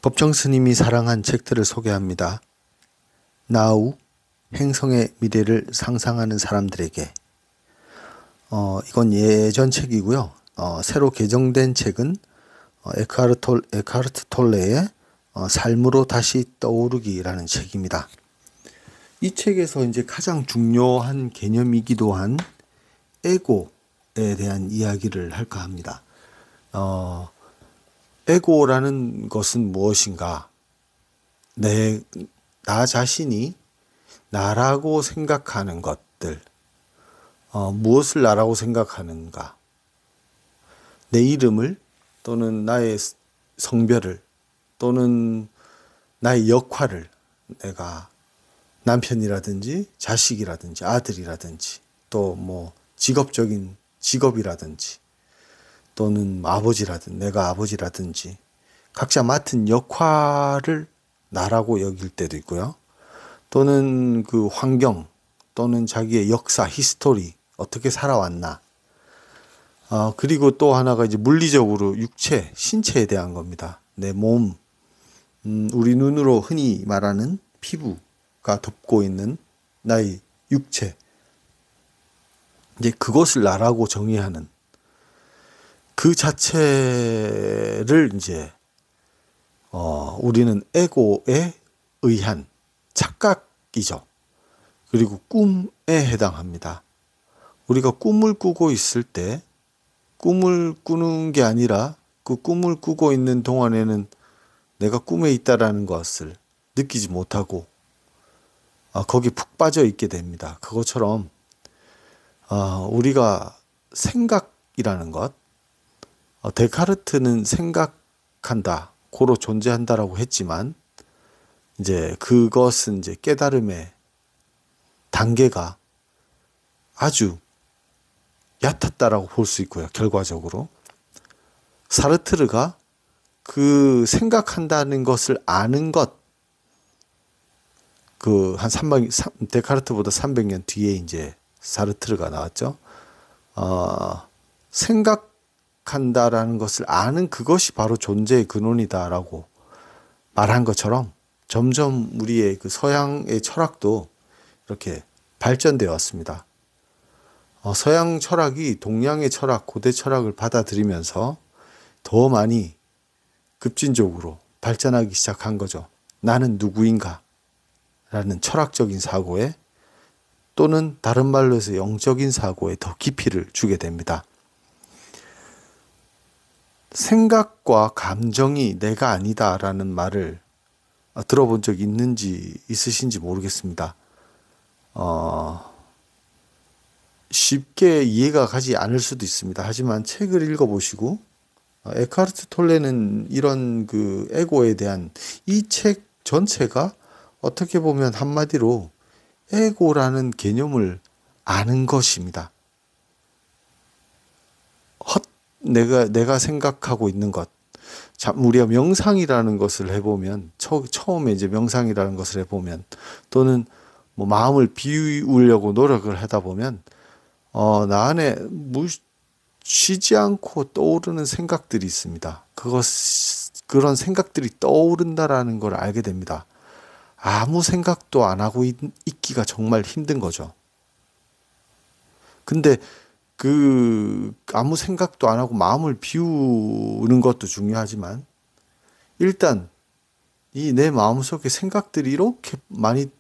법정 스님이 사랑한 책들을 소개합니다. 나우, 행성의 미래를 상상하는 사람들에게. 이건 예전 책이고요. 새로 개정된 책은 에크하르트 톨레의 삶으로 다시 떠오르기라는 책입니다. 이 책에서 이제 가장 중요한 개념이기도 한 에고에 대한 이야기를 할까 합니다. 에고라는 것은 무엇인가? 나 자신이 나라고 생각하는 것들, 무엇을 나라고 생각하는가? 내 이름을 또는 나의 성별을 또는 나의 역할을 내가 남편이라든지 자식이라든지 아들이라든지 또 뭐 직업적인 직업이라든지 또는 아버지라든지 내가 아버지라든지 각자 맡은 역할을 나라고 여길 때도 있고요. 또는 그 환경 또는 자기의 역사, 히스토리 어떻게 살아왔나. 그리고 또 하나가 이제 물리적으로 육체, 신체에 대한 겁니다. 내 몸, 우리 눈으로 흔히 말하는 피부가 덮고 있는 나의 육체. 이제 그것을 나라고 정의하는 그 자체를 이제 우리는 에고에 의한 착각이죠. 그리고 꿈에 해당합니다. 우리가 꿈을 꾸고 있을 때 꿈을 꾸는 게 아니라 그 꿈을 꾸고 있는 동안에는 내가 꿈에 있다라는 것을 느끼지 못하고 거기에 푹 빠져 있게 됩니다. 그것처럼 우리가 생각이라는 것, 데카르트는 생각한다, 고로 존재한다라고 했지만 이제 그것은 이제 깨달음의 단계가 아주 얕았다라고 볼 수 있고요. 결과적으로 사르트르가 그 생각한다는 것을 아는 것, 그 한 데카르트보다 300년 뒤에 이제 사르트르가 나왔죠. 생각한다라는 것을 아는 그것이 바로 존재의 근원이다라고 말한 것처럼 점점 우리의 그 서양의 철학도 이렇게 발전되어 왔습니다. 서양 철학이 동양의 철학, 고대 철학을 받아들이면서 더 많이 급진적으로 발전하기 시작한 거죠. 나는 누구인가? 라는 철학적인 사고에 또는 다른 말로 해서 영적인 사고에 더 깊이를 주게 됩니다. 생각과 감정이 내가 아니다라는 말을 들어본 적 있으신지 모르겠습니다. 쉽게 이해가 가지 않을 수도 있습니다. 하지만 책을 읽어보시고 에크하르트 톨레는 이런 그 에고에 대한 이 책 전체가 어떻게 보면 한마디로 에고라는 개념을 아는 것입니다. 내가 생각하고 있는 것. 우리가 명상이라는 것을 해보면, 처음에 이제 명상이라는 것을 해보면, 또는 뭐 마음을 비우려고 노력을 하다 보면, 나 안에 쉬지 않고 떠오르는 생각들이 있습니다. 그런 생각들이 떠오른다라는 걸 알게 됩니다. 아무 생각도 안 하고 있기가 정말 힘든 거죠. 근데 아무 생각도 안 하고 마음을 비우는 것도 중요하지만 일단 이 내 마음속에 생각들이 이렇게 많이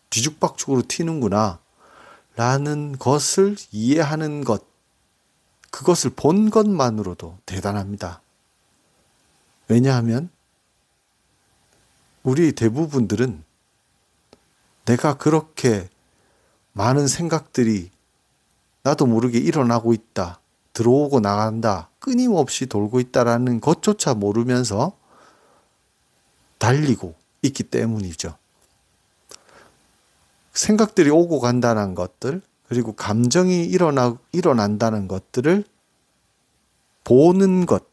뒤죽박죽으로 튀는구나 라는 것을 이해하는 것, 그것을 본 것만으로도 대단합니다. 왜냐하면 우리 대부분들은 내가 그렇게 많은 생각들이 나도 모르게 일어나고 있다, 들어오고 나간다, 끊임없이 돌고 있다라는 것조차 모르면서 달리고 있기 때문이죠. 생각들이 오고 간다는 것들, 그리고 감정이 일어난다는 것들을 보는 것,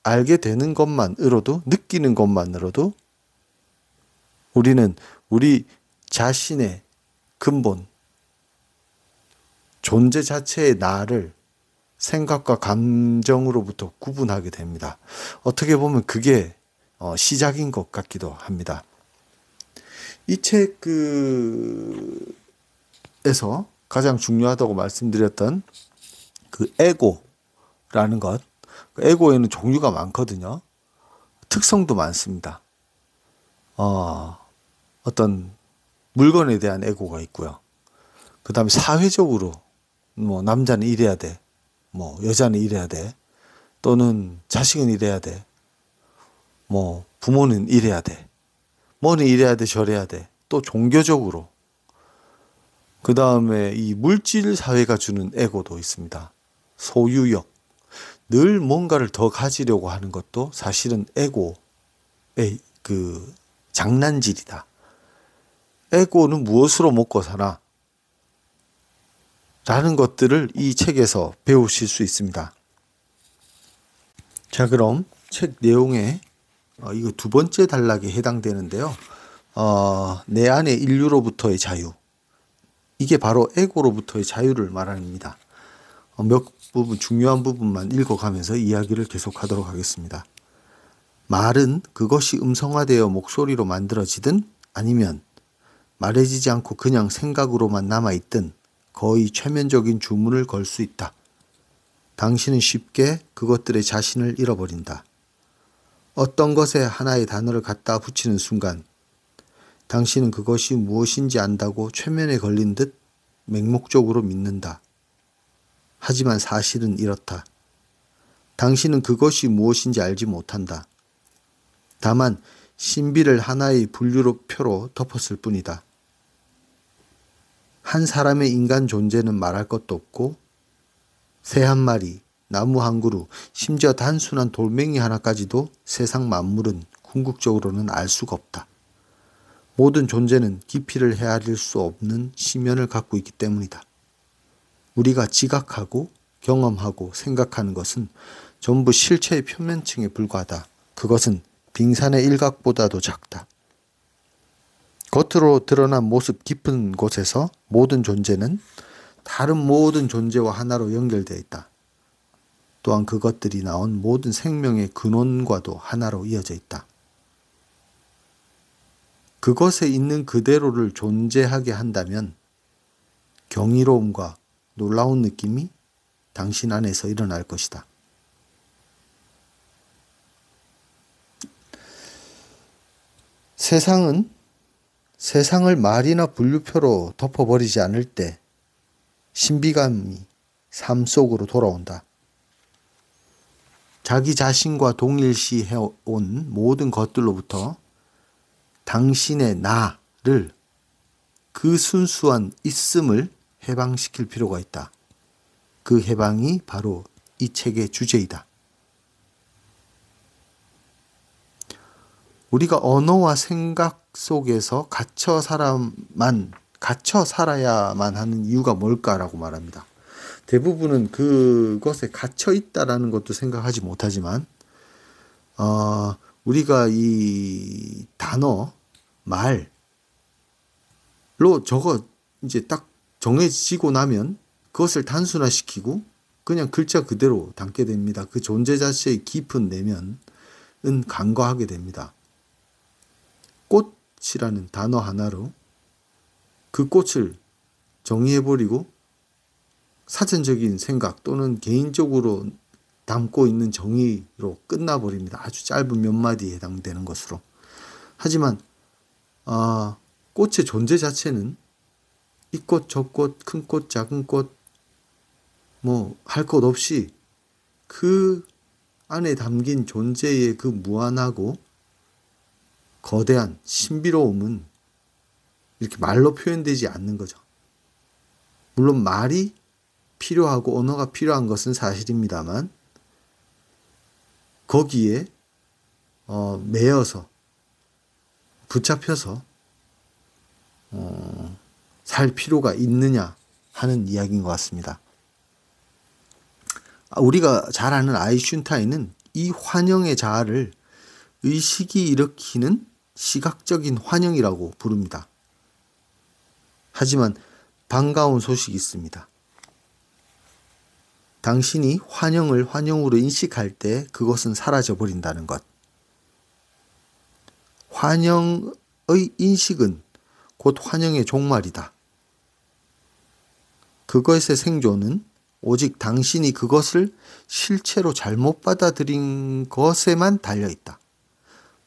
알게 되는 것만으로도, 느끼는 것만으로도 우리는 우리 자신의 근본, 존재 자체의 나를 생각과 감정으로부터 구분하게 됩니다. 어떻게 보면 그게 시작인 것 같기도 합니다. 이 책 에서 가장 중요하다고 말씀드렸던 그 에고라는 것, 그 에고에는 종류가 많거든요. 특성도 많습니다. 어떤 물건에 대한 에고가 있고요. 그 다음에 사회적으로 뭐 남자는 이래야 돼, 뭐 여자는 이래야 돼, 또는 자식은 이래야 돼, 뭐 부모는 이래야 돼, 뭐는 이래야 돼, 저래야 돼. 또 종교적으로, 그 다음에 이 물질 사회가 주는 에고도 있습니다. 소유욕, 늘 뭔가를 더 가지려고 하는 것도 사실은 에고의 그 장난질이다. 에고는 무엇으로 먹고 사나? 라는 것들을 이 책에서 배우실 수 있습니다. 자, 그럼 책 내용에 이거 두 번째 단락에 해당되는데요. 내 안의 인류로부터의 자유. 이게 바로 에고로부터의 자유를 말합니다. 몇 부분, 중요한 부분만 읽어가면서 이야기를 계속하도록 하겠습니다. 말은 그것이 음성화되어 목소리로 만들어지든 아니면 말해지지 않고 그냥 생각으로만 남아있든 거의 최면적인 주문을 걸 수 있다. 당신은 쉽게 그것들의 자신을 잃어버린다. 어떤 것에 하나의 단어를 갖다 붙이는 순간 당신은 그것이 무엇인지 안다고 최면에 걸린 듯 맹목적으로 믿는다. 하지만 사실은 이렇다. 당신은 그것이 무엇인지 알지 못한다. 다만 신비를 하나의 분류표로 덮었을 뿐이다. 한 사람의 인간 존재는 말할 것도 없고 새 한 마리, 나무 한 그루, 심지어 단순한 돌멩이 하나까지도 세상 만물은 궁극적으로는 알 수가 없다. 모든 존재는 깊이를 헤아릴 수 없는 심연을 갖고 있기 때문이다. 우리가 지각하고 경험하고 생각하는 것은 전부 실체의 표면층에 불과하다. 그것은 빙산의 일각보다도 작다. 겉으로 드러난 모습 깊은 곳에서 모든 존재는 다른 모든 존재와 하나로 연결되어 있다. 또한 그것들이 나온 모든 생명의 근원과도 하나로 이어져 있다. 그것에 있는 그대로를 존재하게 한다면 경이로움과 놀라운 느낌이 당신 안에서 일어날 것이다. 세상을 말이나 분류표로 덮어버리지 않을 때 신비감이 삶 속으로 돌아온다. 자기 자신과 동일시해온 모든 것들로부터 당신의 나를, 그 순수한 있음을 해방시킬 필요가 있다. 그 해방이 바로 이 책의 주제이다. 우리가 언어와 생각 속에서 갇혀 살아야만 하는 이유가 뭘까라고 말합니다. 대부분은 그것에 갇혀 있다라는 것도 생각하지 못하지만 우리가 이 단어, 말로 저거 이제 딱 정해지고 나면 그것을 단순화시키고 그냥 글자 그대로 담게 됩니다. 그 존재 자체의 깊은 내면은 간과하게 됩니다. 꽃이라는 단어 하나로 그 꽃을 정의해버리고 사전적인 생각 또는 개인적으로 담고 있는 정의로 끝나버립니다. 아주 짧은 몇 마디에 해당되는 것으로. 하지만 꽃의 존재 자체는 이 꽃, 저 꽃, 큰 꽃, 작은 꽃, 뭐 할 것 없이 그 안에 담긴 존재의 그 무한하고 거대한 신비로움은 이렇게 말로 표현되지 않는 거죠. 물론 말이 필요하고 언어가 필요한 것은 사실입니다만 거기에 매여서 붙잡혀서 살 필요가 있느냐 하는 이야기인 것 같습니다. 우리가 잘 아는 아인슈타인은 이 환영의 자아를 의식이 일으키는 시각적인 환영이라고 부릅니다. 하지만 반가운 소식이 있습니다. 당신이 환영을 환영으로 인식할 때 그것은 사라져 버린다는 것. 환영의 인식은 곧 환영의 종말이다. 그것의 생존은 오직 당신이 그것을 실체로 잘못 받아들인 것에만 달려있다.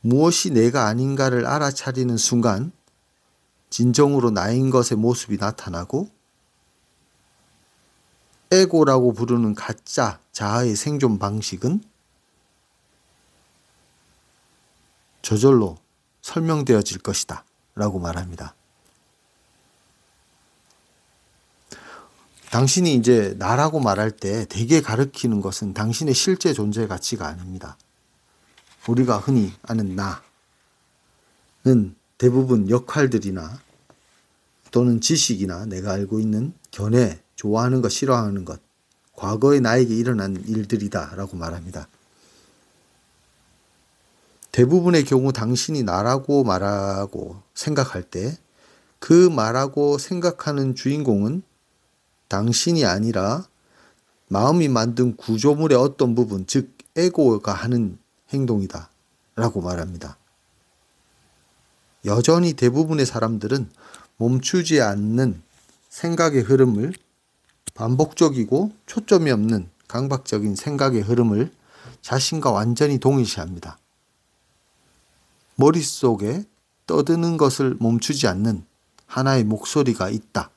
무엇이 내가 아닌가를 알아차리는 순간 진정으로 나인 것의 모습이 나타나고 에고라고 부르는 가짜 자아의 생존 방식은 저절로 설명되어질 것이다 라고 말합니다. 당신이 이제 나라고 말할 때 대개 가리키는 것은 당신의 실제 존재 가치가 아닙니다. 우리가 흔히 아는 나는 대부분 역할들이나 또는 지식이나 내가 알고 있는 견해, 좋아하는 것, 싫어하는 것, 과거에 나에게 일어난 일들이다 라고 말합니다. 대부분의 경우 당신이 나라고 말하고 생각할 때 그 말하고 생각하는 주인공은 당신이 아니라 마음이 만든 구조물의 어떤 부분, 즉 에고가 하는 행동이다 라고 말합니다. 여전히 대부분의 사람들은 멈추지 않는 생각의 흐름을, 반복적이고 초점이 없는 강박적인 생각의 흐름을 자신과 완전히 동일시합니다. 머릿속에 떠드는 것을 멈추지 않는 하나의 목소리가 있다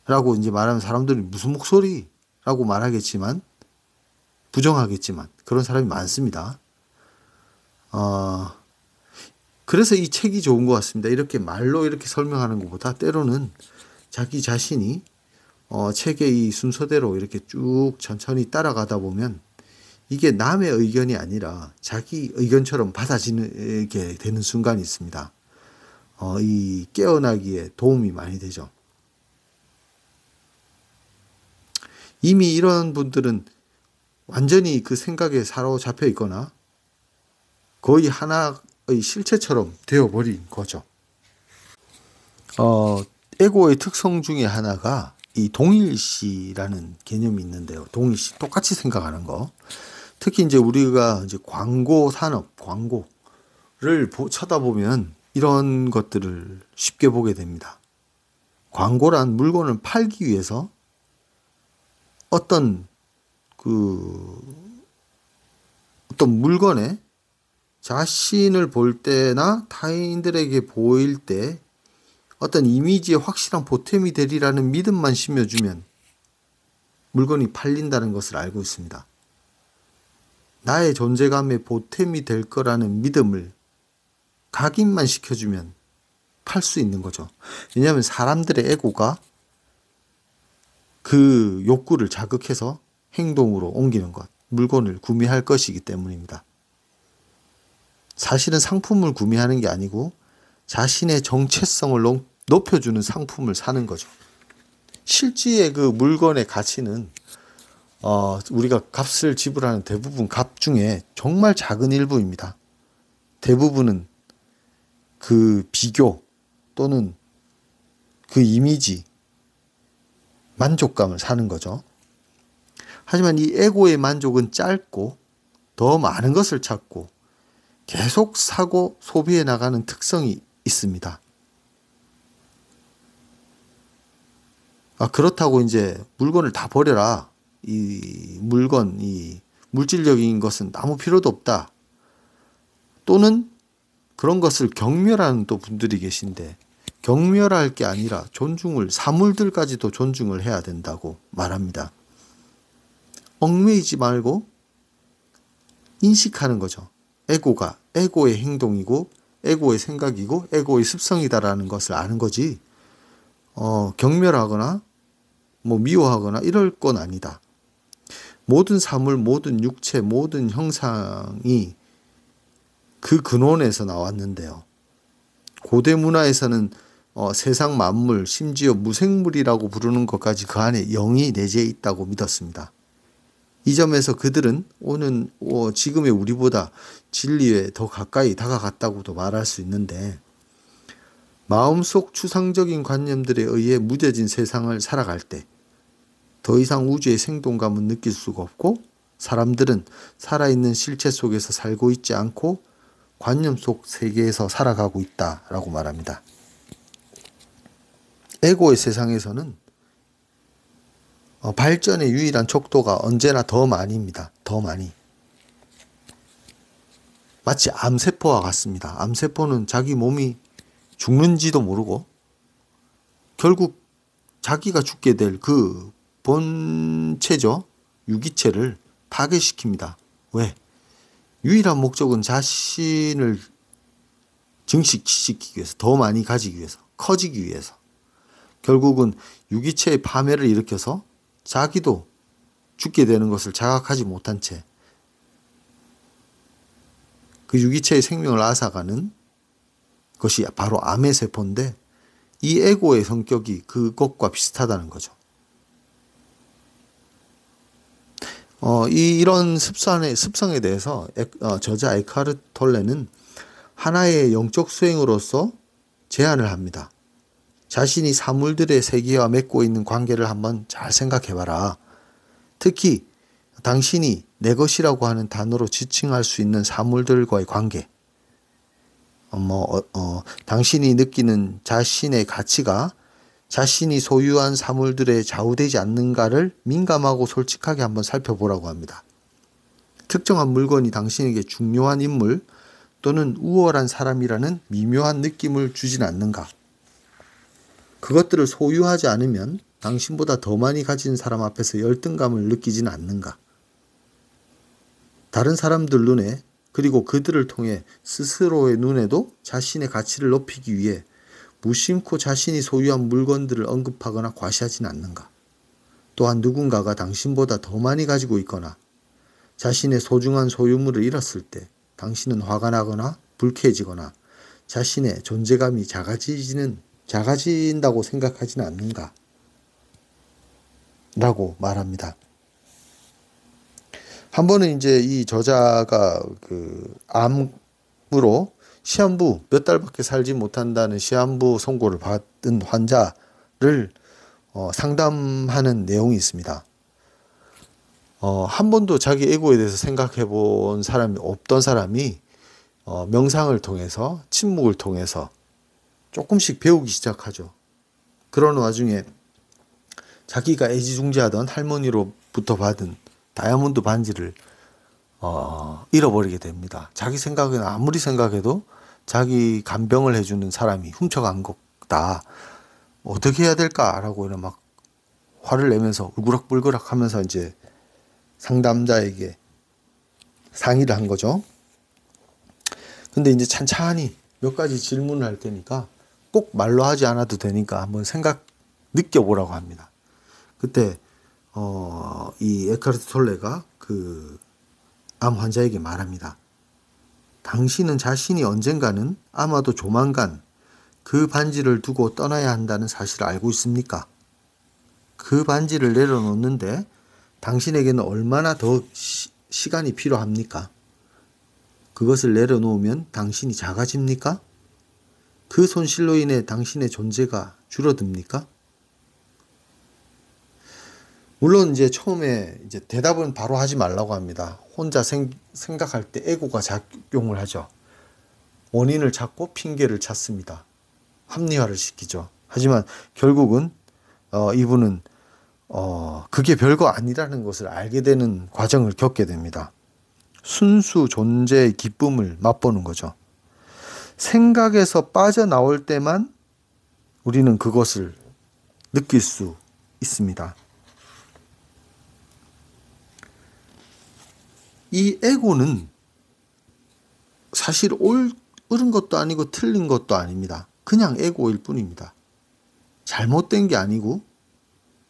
라고 이제 말하면 사람들은 무슨 목소리? 라고 말하겠지만, 부정하겠지만 그런 사람이 많습니다. 그래서 이 책이 좋은 것 같습니다. 이렇게 말로 이렇게 설명하는 것보다 때로는 자기 자신이 책의 이 순서대로 이렇게 쭉 천천히 따라가다 보면 이게 남의 의견이 아니라 자기 의견처럼 받아지게 되는 순간이 있습니다. 이 깨어나기에 도움이 많이 되죠. 이미 이런 분들은 완전히 그 생각에 사로잡혀 있거나 거의 하나의 실체처럼 되어버린 거죠. 에고의 특성 중에 하나가 이 동일시라는 개념이 있는데요. 동일시, 똑같이 생각하는 거. 특히 이제 우리가 이제 광고 산업, 광고를 쳐다보면 이런 것들을 쉽게 보게 됩니다. 광고란 물건을 팔기 위해서 어떤 물건에 자신을 볼 때나 타인들에게 보일 때 어떤 이미지에 확실한 보탬이 되리라는 믿음만 심어주면 물건이 팔린다는 것을 알고 있습니다. 나의 존재감에 보탬이 될 거라는 믿음을 각인만 시켜주면 팔 수 있는 거죠. 왜냐하면 사람들의 에고가 그 욕구를 자극해서 행동으로 옮기는 것, 물건을 구매할 것이기 때문입니다. 사실은 상품을 구매하는 게 아니고 자신의 정체성을 높여주는 상품을 사는 거죠. 실제의 그 물건의 가치는 우리가 값을 지불하는 대부분 값 중에 정말 작은 일부입니다. 대부분은 그 비교 또는 그 이미지, 만족감을 사는 거죠. 하지만 이 에고의 만족은 짧고 더 많은 것을 찾고 계속 사고 소비해 나가는 특성이 있습니다. 그렇다고 이제 물건을 다 버려라. 이 물건, 이 물질적인 것은 아무 필요도 없다. 또는 그런 것을 경멸하는 또 분들이 계신데, 경멸할 게 아니라 사물들까지도 존중을 해야 된다고 말합니다. 얽매이지 말고 인식하는 거죠. 에고가 에고의 행동이고 에고의 생각이고 에고의 습성이다라는 것을 아는 거지, 경멸하거나 미워하거나 이럴 건 아니다. 모든 사물, 모든 육체, 모든 형상이 그 근원에서 나왔는데요. 고대 문화에서는 세상 만물, 심지어 무생물이라고 부르는 것까지 그 안에 영이 내재해 있다고 믿었습니다. 이 점에서 그들은 지금의 우리보다 진리에 더 가까이 다가갔다고도 말할 수 있는데, 마음속 추상적인 관념들에 의해 무뎌진 세상을 살아갈 때 더 이상 우주의 생동감은 느낄 수가 없고, 사람들은 살아있는 실체 속에서 살고 있지 않고 관념 속 세계에서 살아가고 있다라고 말합니다. 에고의 세상에서는 발전의 유일한 척도가 언제나 더 많이입니다. 더 많이. 마치 암세포와 같습니다. 암세포는 자기 몸이 죽는지도 모르고 결국 자기가 죽게 될 그 본체죠. 유기체를 파괴시킵니다. 왜? 유일한 목적은 자신을 증식시키기 위해서, 더 많이 가지기 위해서, 커지기 위해서. 결국은 유기체의 파멸을 일으켜서 자기도 죽게 되는 것을 자각하지 못한 채 그 유기체의 생명을 앗아가는 것이 바로 암의 세포인데, 이 에고의 성격이 그것과 비슷하다는 거죠. 이런 습성에 대해서 저자 에카르트 톨레는 하나의 영적 수행으로서 제안을 합니다. 자신이 사물들의 세계와 맺고 있는 관계를 한번 잘 생각해봐라. 특히 당신이 내 것이라고 하는 단어로 지칭할 수 있는 사물들과의 관계, 당신이 느끼는 자신의 가치가 자신이 소유한 사물들에 좌우되지 않는가를 민감하고 솔직하게 한번 살펴보라고 합니다. 특정한 물건이 당신에게 중요한 인물 또는 우월한 사람이라는 미묘한 느낌을 주진 않는가? 그것들을 소유하지 않으면 당신보다 더 많이 가진 사람 앞에서 열등감을 느끼진 않는가? 다른 사람들 눈에, 그리고 그들을 통해 스스로의 눈에도 자신의 가치를 높이기 위해 무심코 자신이 소유한 물건들을 언급하거나 과시하지는 않는가? 또한 누군가가 당신보다 더 많이 가지고 있거나 자신의 소중한 소유물을 잃었을 때 당신은 화가 나거나 불쾌해지거나 자신의 존재감이 작아진다고 생각하지는 않는가? 라고 말합니다. 한 번은 이제 이 저자가 암으로 시한부 몇 달밖에 살지 못한다는 시한부 선고를 받은 환자를 상담하는 내용이 있습니다. 한 번도 자기 에고에 대해서 생각해 본 사람이 없던 사람이 명상을 통해서, 침묵을 통해서 조금씩 배우기 시작하죠. 그런 와중에 자기가 애지중지하던 할머니로부터 받은 다이아몬드 반지를 잃어버리게 됩니다. 자기 생각에는 아무리 생각해도 자기 간병을 해주는 사람이 훔쳐간 거다. 어떻게 해야 될까라고 막 화를 내면서 울그락불그락 하면서 이제 상담자에게 상의를 한 거죠. 근데 이제 찬찬히 몇 가지 질문을 할 테니까 꼭 말로 하지 않아도 되니까 한번 느껴보라고 합니다. 그때 이 에카르트 톨레가 그 암 환자에게 말합니다. 당신은 자신이 언젠가는, 아마도 조만간 그 반지를 두고 떠나야 한다는 사실을 알고 있습니까? 그 반지를 내려놓는데 당신에게는 얼마나 더 시간이 필요합니까? 그것을 내려놓으면 당신이 작아집니까? 그 손실로 인해 당신의 존재가 줄어듭니까? 물론 이제 처음에 이제 대답은 바로 하지 말라고 합니다. 혼자 생각할 때 에고가 작용을 하죠. 원인을 찾고 핑계를 찾습니다. 합리화를 시키죠. 하지만 결국은 이분은 그게 별거 아니라는 것을 알게 되는 과정을 겪게 됩니다. 순수 존재의 기쁨을 맛보는 거죠. 생각에서 빠져나올 때만 우리는 그것을 느낄 수 있습니다. 이 에고는 사실 옳은 것도 아니고 틀린 것도 아닙니다. 그냥 에고일 뿐입니다. 잘못된 게 아니고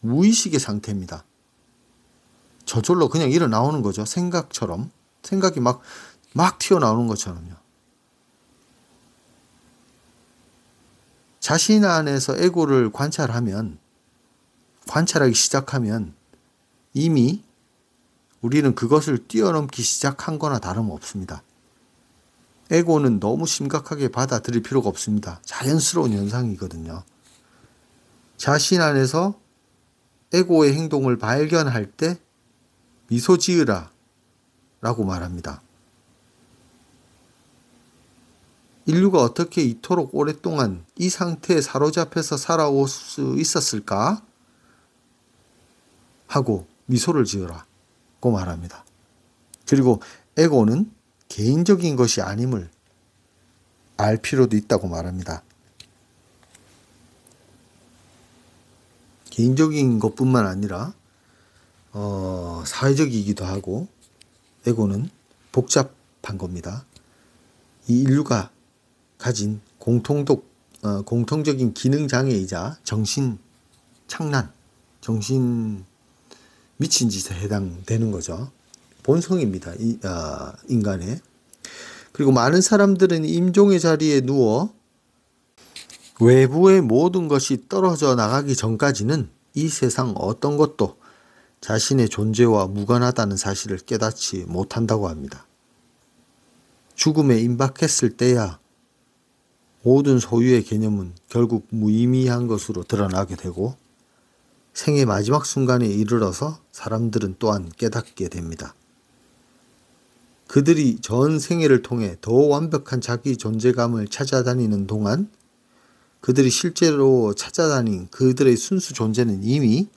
무의식의 상태입니다. 저절로 그냥 일어나오는 거죠. 생각처럼. 생각이 막 튀어나오는 것처럼요. 자신 안에서 에고를 관찰하기 시작하면 이미 우리는 그것을 뛰어넘기 시작한 거나 다름없습니다. 에고는 너무 심각하게 받아들일 필요가 없습니다. 자연스러운 현상이거든요. 자신 안에서 에고의 행동을 발견할 때 미소 지으라 라고 말합니다. 인류가 어떻게 이토록 오랫동안 이 상태에 사로잡혀서 살아올 수 있었을까? 하고 미소를 지으라고 말합니다. 그리고 에고는 개인적인 것이 아님을 알 필요도 있다고 말합니다. 개인적인 것뿐만 아니라 사회적이기도 하고 에고는 복잡한 겁니다. 이 인류가 가진 공통적인 기능장애이자 정신착란, 정신 미친 짓에 해당되는 거죠. 본성입니다. 인간의. 그리고 많은 사람들은 임종의 자리에 누워 외부의 모든 것이 떨어져 나가기 전까지는 이 세상 어떤 것도 자신의 존재와 무관하다는 사실을 깨닫지 못한다고 합니다. 죽음에 임박했을 때야 모든 소유의 개념은 결국 무의미한 것으로 드러나게 되고 생의 마지막 순간에 이르러서 사람들은 또한 깨닫게 됩니다. 그들이 전 생애를 통해 더 완벽한 자기 존재감을 찾아다니는 동안 그들이 실제로 찾아다닌 그들의 순수 존재는 이미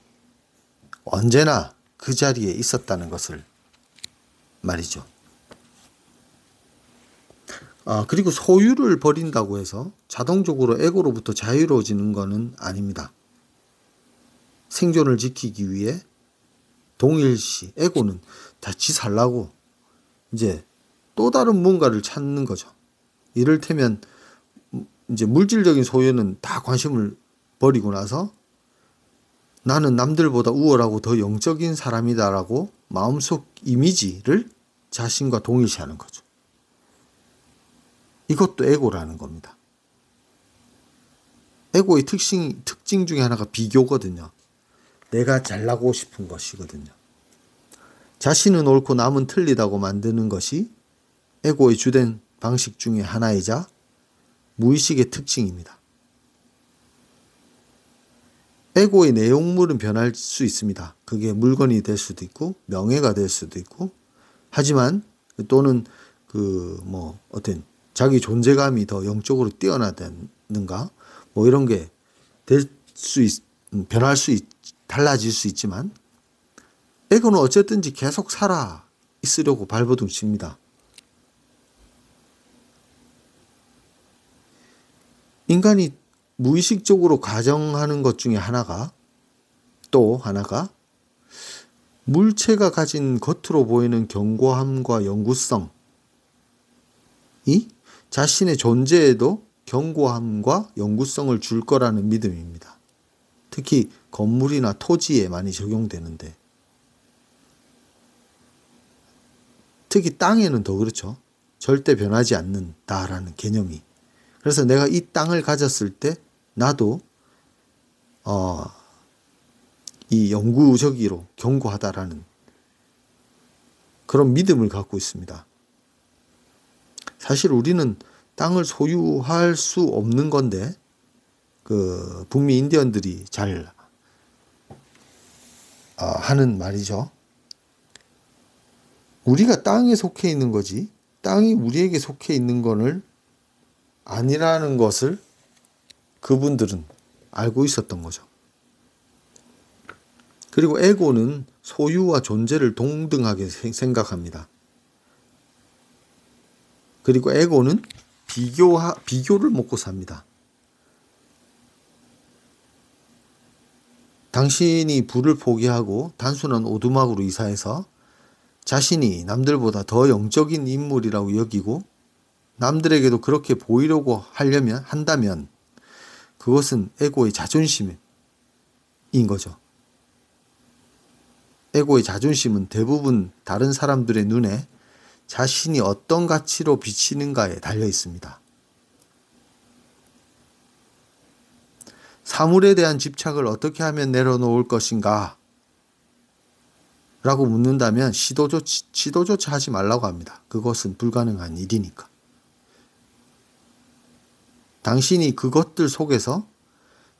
언제나 그 자리에 있었다는 것을 말이죠. 그리고 소유를 버린다고 해서 자동적으로 에고로부터 자유로워지는 것은 아닙니다. 생존을 지키기 위해 동일시 에고는 다치 살라고 이제 또 다른 뭔가를 찾는 거죠. 이를테면 이제 물질적인 소유는 다 관심을 버리고 나서 나는 남들보다 우월하고 더 영적인 사람이다라고 마음속 이미지를 자신과 동일시하는 거죠. 이것도 에고라는 겁니다. 에고의 특징 중에 하나가 비교거든요. 내가 잘나고 싶은 것이거든요. 자신은 옳고 남은 틀리다고 만드는 것이 에고의 주된 방식 중에 하나이자 무의식의 특징입니다. 에고의 내용물은 변할 수 있습니다. 그게 물건이 될 수도 있고 명예가 될 수도 있고 하지만 또는 어떤 자기 존재감이 더 영적으로 뛰어나다든가 이런 게 달라질 수 있지만 에고는 어쨌든지 계속 살아 있으려고 발버둥 칩니다. 인간이 무의식적으로 가정하는 것 중에 또 하나가 물체가 가진 겉으로 보이는 견고함과 영구성이 자신의 존재에도 견고함과 영구성을 줄 거라는 믿음입니다. 특히 건물이나 토지에 많이 적용되는데 특히 땅에는 더 그렇죠. 절대 변하지 않는다라는 개념이. 그래서 내가 이 땅을 가졌을 때 나도 이 영구적으로 견고하다라는 그런 믿음을 갖고 있습니다. 사실 우리는 땅을 소유할 수 없는 건데 북미 인디언들이 잘 하는 말이죠. 우리가 땅에 속해 있는 거지 땅이 우리에게 속해 있는 거를 아니라는 것을 그분들은 알고 있었던 거죠. 그리고 에고는 소유와 존재를 동등하게 생각합니다. 그리고 에고는 비교를 먹고 삽니다. 당신이 불을 포기하고 단순한 오두막으로 이사해서 자신이 남들보다 더 영적인 인물이라고 여기고 남들에게도 그렇게 보이려고 한다면 그것은 에고의 자존심인 거죠. 에고의 자존심은 대부분 다른 사람들의 눈에 자신이 어떤 가치로 비치는가에 달려 있습니다. 사물에 대한 집착을 어떻게 하면 내려놓을 것인가? 라고 묻는다면 시도조차 하지 말라고 합니다. 그것은 불가능한 일이니까. 당신이 그것들 속에서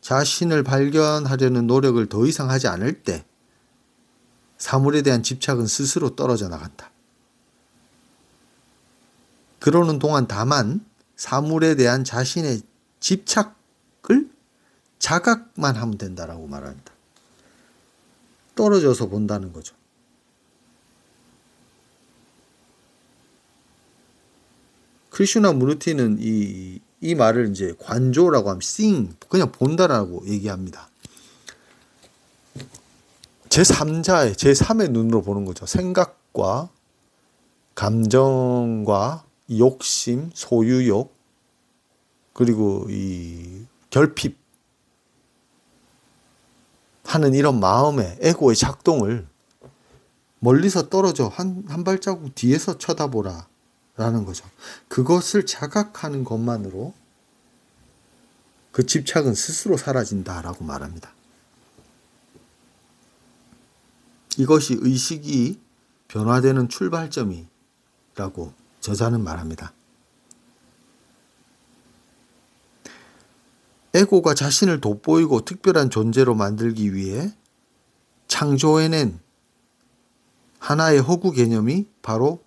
자신을 발견하려는 노력을 더 이상 하지 않을 때 사물에 대한 집착은 스스로 떨어져 나간다. 그러는 동안 다만 사물에 대한 자신의 집착을 자각만 하면 된다라고 말합니다. 떨어져서 본다는 거죠. 크리슈나무르티는 이 말을 이제 관조라고 하면 seeing, 그냥 본다라고 얘기합니다. 제3자의, 제3의 눈으로 보는 거죠. 생각과 감정과 욕심, 소유욕, 그리고 이 결핍 하는 이런 마음의 에고의 작동을 멀리서 떨어져 한 발자국 뒤에서 쳐다보라 라는 거죠. 그것을 자각하는 것만으로 그 집착은 스스로 사라진다라고 말합니다. 이것이 의식이 변화되는 출발점이라고 저자는 말합니다. 에고가 자신을 돋보이고 특별한 존재로 만들기 위해 창조해낸 하나의 허구 개념이 바로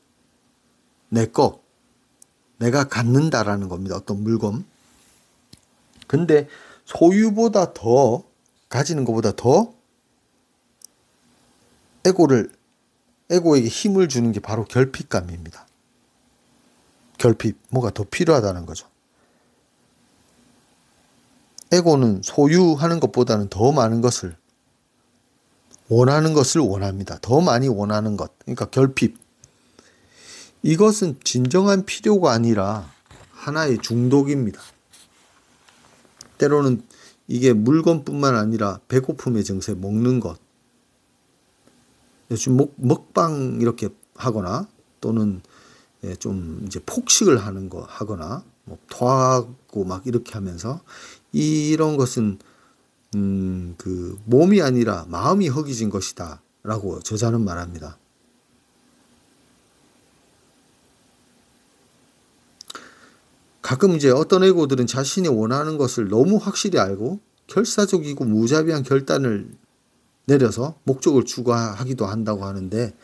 내가 갖는다라는 겁니다. 어떤 물건. 근데 소유보다 더, 가지는 것보다 더 에고에게 힘을 주는 게 바로 결핍감입니다. 결핍, 뭐가 더 필요하다는 거죠. 에고는 소유하는 것보다는 더 많은 것을, 원하는 것을 원합니다. 더 많이 원하는 것. 그러니까 결핍. 이것은 진정한 필요가 아니라 하나의 중독입니다. 때로는 이게 물건뿐만 아니라 배고픔의 증세, 먹는 것. 요즘 먹방 이렇게 하거나 또는 좀 이제 폭식을 하는 거 하거나 뭐 토하고 막 이렇게 하면서 이런 것은 그 몸이 아니라 마음이 허기진 것이다라고 저자는 말합니다. 가끔 이제 어떤 에고들은 자신이 원하는 것을 너무 확실히 알고 결사적이고 무자비한 결단을 내려서 목적을 추구하기도 한다고 하는데,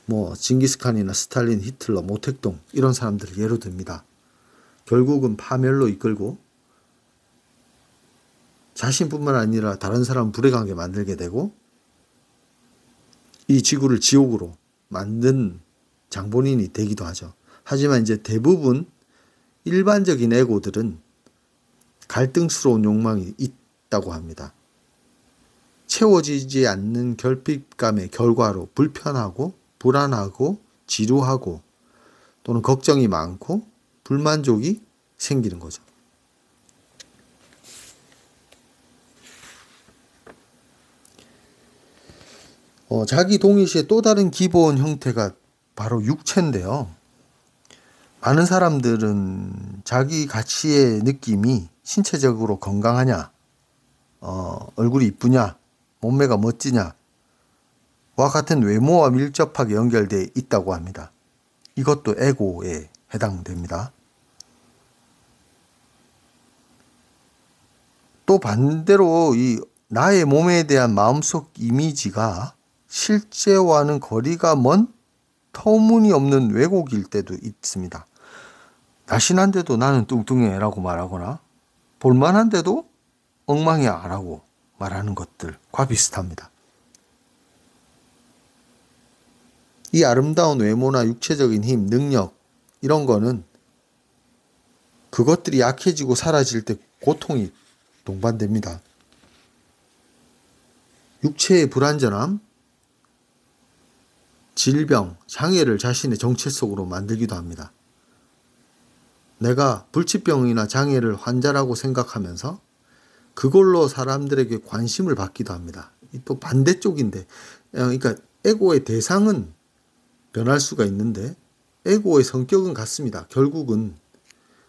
뭐 징기스칸이나 스탈린, 히틀러, 모택동 이런 사람들을 예로 듭니다. 결국은 파멸로 이끌고 자신뿐만 아니라 다른 사람 불행하게 만들게 되고 이 지구를 지옥으로 만든 장본인이 되기도 하죠. 하지만 이제 대부분 일반적인 에고들은 갈등스러운 욕망이 있다고 합니다. 채워지지 않는 결핍감의 결과로 불편하고 불안하고 지루하고 또는 걱정이 많고 불만족이 생기는 거죠. 자기 동일시의 또 다른 기본 형태가 바로 육체인데요. 많은 사람들은 자기 가치의 느낌이 신체적으로 건강하냐, 얼굴이 이쁘냐, 몸매가 멋지냐 와 같은 외모와 밀접하게 연결되어 있다고 합니다. 이것도 에고에 해당됩니다. 또 반대로 이 나의 몸에 대한 마음속 이미지가 실제와는 거리가 먼 터무니없는 왜곡일 때도 있습니다. 날씬한데도 나는 뚱뚱해 라고 말하거나 볼만한데도 엉망이야 라고 말하는 것들과 비슷합니다. 이 아름다운 외모나 육체적인 힘, 능력 이런 거는 그것들이 약해지고 사라질 때 고통이 동반됩니다. 육체의 불완전함, 질병, 장애를 자신의 정체 속으로 만들기도 합니다. 내가 불치병이나 장애를 환자라고 생각하면서 그걸로 사람들에게 관심을 받기도 합니다. 또 반대쪽인데, 그러니까 에고의 대상은 변할 수가 있는데 에고의 성격은 같습니다. 결국은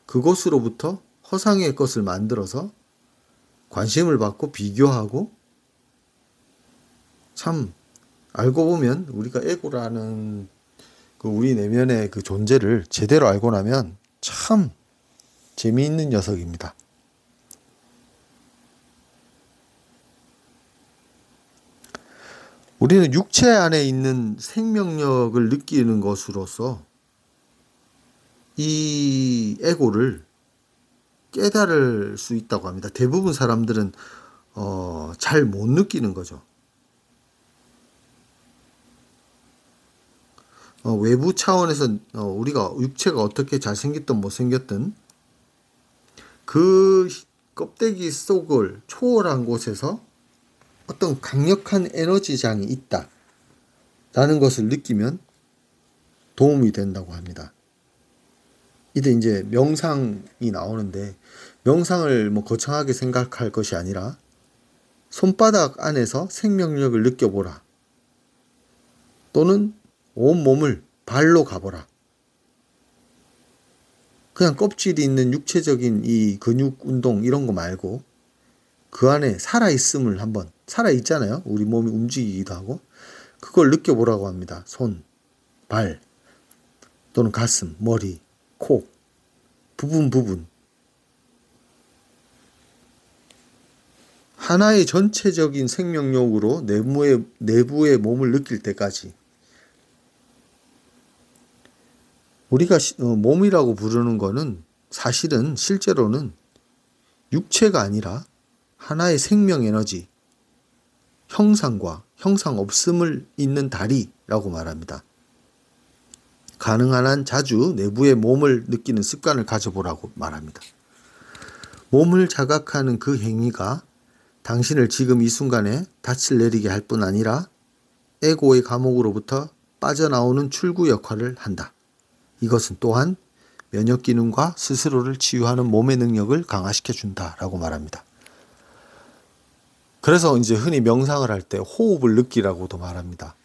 그것으로부터 허상의 것을 만들어서 관심을 받고 비교하고, 참 알고 보면 우리가 에고라는 그 우리 내면의 그 존재를 제대로 알고 나면 참 재미있는 녀석입니다. 우리는 육체 안에 있는 생명력을 느끼는 것으로서 이 에고를 깨달을 수 있다고 합니다. 대부분 사람들은 잘 못 느끼는 거죠. 외부 차원에서 우리가 육체가 어떻게 잘생겼든 못생겼든 그 껍데기 속을 초월한 곳에서 어떤 강력한 에너지장이 있다 라는 것을 느끼면 도움이 된다고 합니다. 이때 이제 명상이 나오는데, 명상을 뭐 거창하게 생각할 것이 아니라 손바닥 안에서 생명력을 느껴보라, 또는 온몸을 발로 가보라. 그냥 껍질이 있는 육체적인 이 근육 운동 이런 거 말고 그 안에 살아있음을 한번, 살아있잖아요. 우리 몸이 움직이기도 하고. 그걸 느껴보라고 합니다. 손, 발, 또는 가슴, 머리, 코, 부분 하나의 전체적인 생명력으로 내부의 몸을 느낄 때까지, 우리가 몸이라고 부르는 거는 사실은 실제로는 육체가 아니라 하나의 생명 에너지, 형상과 형상 없음을 잇는 다리라고 말합니다. 가능한 한 자주 내부의 몸을 느끼는 습관을 가져보라고 말합니다. 몸을 자각하는 그 행위가 당신을 지금 이 순간에 닻을 내리게 할 뿐 아니라 에고의 감옥으로부터 빠져나오는 출구 역할을 한다. 이것은 또한 면역 기능과 스스로를 치유하는 몸의 능력을 강화시켜 준다라고 말합니다. 그래서 이제 흔히 명상을 할 때 호흡을 느끼라고도 말합니다.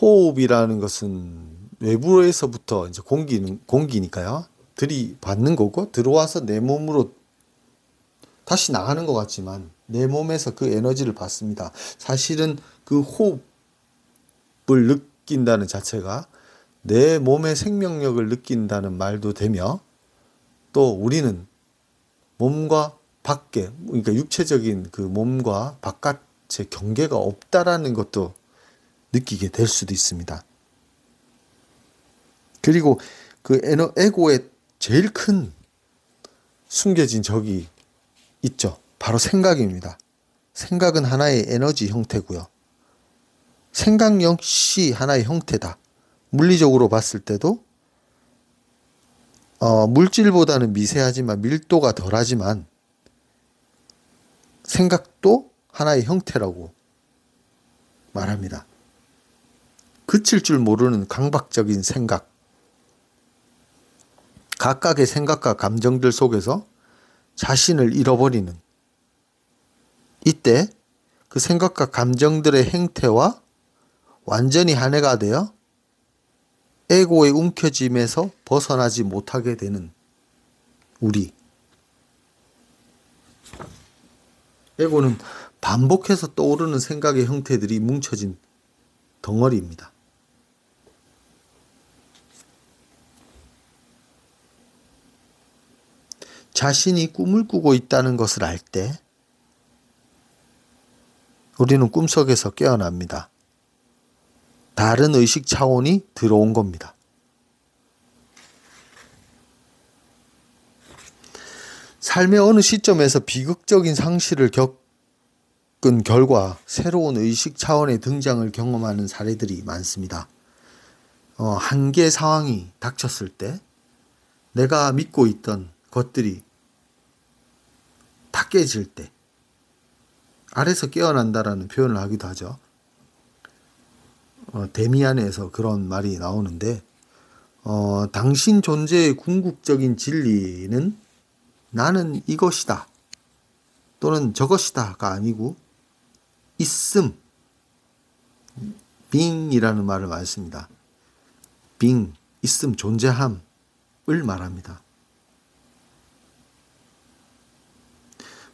호흡이라는 것은 외부에서부터 이제 공기니까요. 들이받는 거고 들어와서 내 몸으로 다시 나가는 것 같지만 내 몸에서 그 에너지를 받습니다. 사실은 그 호흡을 느낀다는 자체가 내 몸의 생명력을 느낀다는 말도 되며, 또 우리는 몸과 밖에, 그러니까 육체적인 그 몸과 바깥의 경계가 없다라는 것도 느끼게 될 수도 있습니다. 그리고 그 에고의 제일 큰 숨겨진 적이 있죠. 바로 생각입니다. 생각은 하나의 에너지 형태고요. 생각 역시 하나의 형태다. 물리적으로 봤을 때도 물질보다는 미세하지만 밀도가 덜하지만 생각도 하나의 형태라고 말합니다. 그칠 줄 모르는 강박적인 생각, 각각의 생각과 감정들 속에서 자신을 잃어버리는, 이때 그 생각과 감정들의 행태와 완전히 한해가 되어 에고의 움켜짐에서 벗어나지 못하게 되는 우리. 에고는 반복해서 떠오르는 생각의 형태들이 뭉쳐진 덩어리입니다. 자신이 꿈을 꾸고 있다는 것을 알 때 우리는 꿈속에서 깨어납니다. 다른 의식 차원이 들어온 겁니다. 삶의 어느 시점에서 비극적인 상실을 겪은 결과 새로운 의식 차원의 등장을 경험하는 사례들이 많습니다. 한계 상황이 닥쳤을 때 내가 믿고 있던 것들이 다 깨질 때 아래서 깨어난다라는 표현을 하기도 하죠. 데미안에서 그런 말이 나오는데, 당신 존재의 궁극적인 진리는 나는 이것이다 또는 저것이다가 아니고 있음, being이라는 말을 많이 씁니다. being, 있음, 존재함을 말합니다.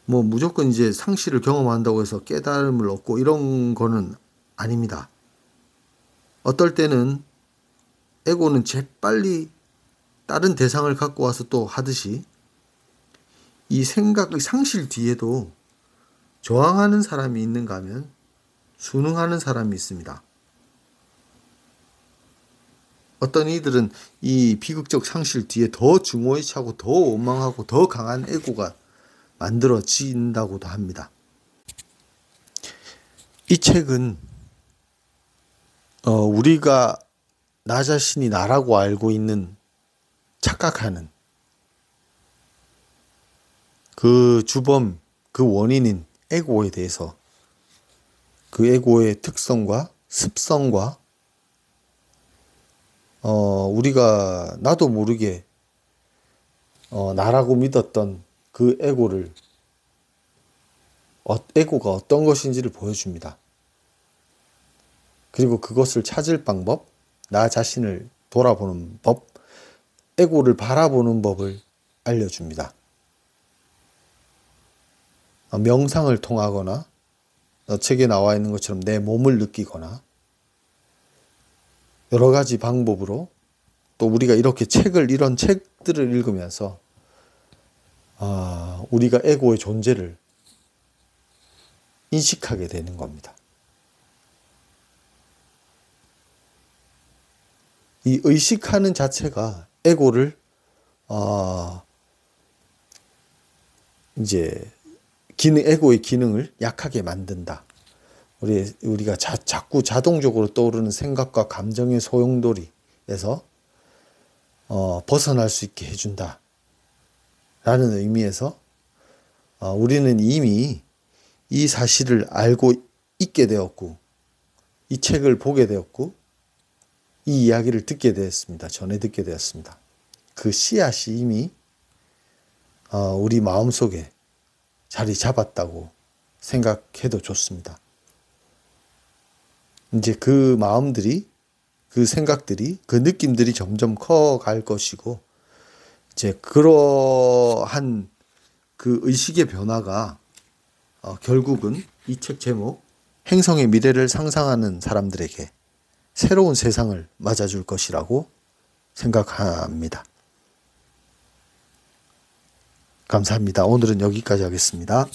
뭐 무조건 이제 상실을 경험한다고 해서 깨달음을 얻고 이런 거는 아닙니다. 어떨 때는 에고는 재빨리 다른 대상을 갖고 와서 또 하듯이 이 생각의 상실 뒤에도 저항하는 사람이 있는가 하면 순응하는 사람이 있습니다. 어떤 이들은 이 비극적 상실 뒤에 더 중후하고 더 원망하고 더 강한 에고가 만들어진다고도 합니다. 이 책은 우리가 나 자신이 나라고 알고 있는 착각하는 그 주범, 그 원인인 에고에 대해서 그 에고의 특성과 습성과 우리가 나도 모르게 나라고 믿었던 그 에고를 에고가 어떤 것인지를 보여줍니다. 그리고 그것을 찾을 방법, 나 자신을 돌아보는 법, 에고를 바라보는 법을 알려줍니다. 명상을 통하거나 책에 나와 있는 것처럼 내 몸을 느끼거나 여러 가지 방법으로 또 우리가 이렇게 이런 책들을 읽으면서 우리가 에고의 존재를 인식하게 되는 겁니다. 이 의식하는 자체가 에고를 이제 에고의 기능을 약하게 만든다. 우리가 자꾸 자동적으로 떠오르는 생각과 감정의 소용돌이에서 벗어날 수 있게 해준다. 라는 의미에서 우리는 이미 이 사실을 알고 있게 되었고 이 책을 보게 되었고 이 이야기를 듣게 되었습니다. 전해 듣게 되었습니다. 그 씨앗이 이미 우리 마음속에 자리 잡았다고 생각해도 좋습니다. 이제 그 마음들이, 그 생각들이, 그 느낌들이 점점 커갈 것이고 이제 그러한 그 의식의 변화가 결국은 이 책 제목 행성의 미래를 상상하는 사람들에게 새로운 세상을 맞아줄 것이라고 생각합니다. 감사합니다. 오늘은 여기까지 하겠습니다.